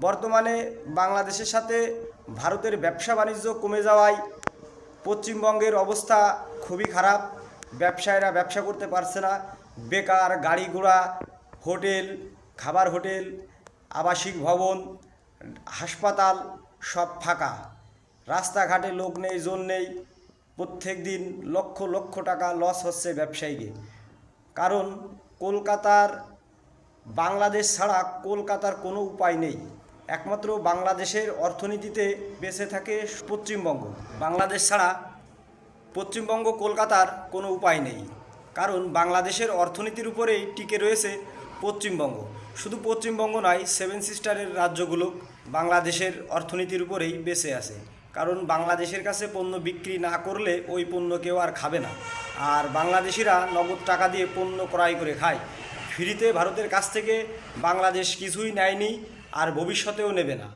বর্তমানে বাংলাদেশের সাথে ভারতের ব্যবসা বাণিজ্য কমে যাওয়ায় পশ্চিমবঙ্গের অবস্থা খুবই খারাপ। ব্যবসায়ীরা ব্যবসা করতে পারছে না, বেকার, গাড়ি ঘোড়া, হোটেল, খাবার হোটেল, আবাসিক ভবন, হাসপাতাল সব ফাঁকা। রাস্তাঘাটে লোক নেই, জন নেই। প্রত্যেক দিন লক্ষ লক্ষ টাকা লস হচ্ছে ব্যবসায়ীকে। কারণ কলকাতার, বাংলাদেশ ছাড়া কলকাতার কোনো উপায় নেই। একমাত্র বাংলাদেশের অর্থনীতিতে বেঁচে থাকে পশ্চিমবঙ্গ। বাংলাদেশ ছাড়া পশ্চিমবঙ্গ, কলকাতার কোনো উপায় নেই। কারণ বাংলাদেশের অর্থনীতির উপরেই টিকে রয়েছে পশ্চিমবঙ্গ। শুধু পশ্চিমবঙ্গ নয়, সেভেন সিস্টারের রাজ্যগুলো বাংলাদেশের অর্থনীতির উপরেই বেঁচে আছে। কারণ বাংলাদেশের কাছে পণ্য বিক্রি না করলে ওই পণ্য কেউ আর খাবে না। আর বাংলাদেশিরা নগদ টাকা দিয়ে পণ্য ক্রয় করে খায়। ফ্রিতে ভারতের কাছ থেকে বাংলাদেশ কিছুই নেয়নি, আর ভবিষ্যতেও নেবে না।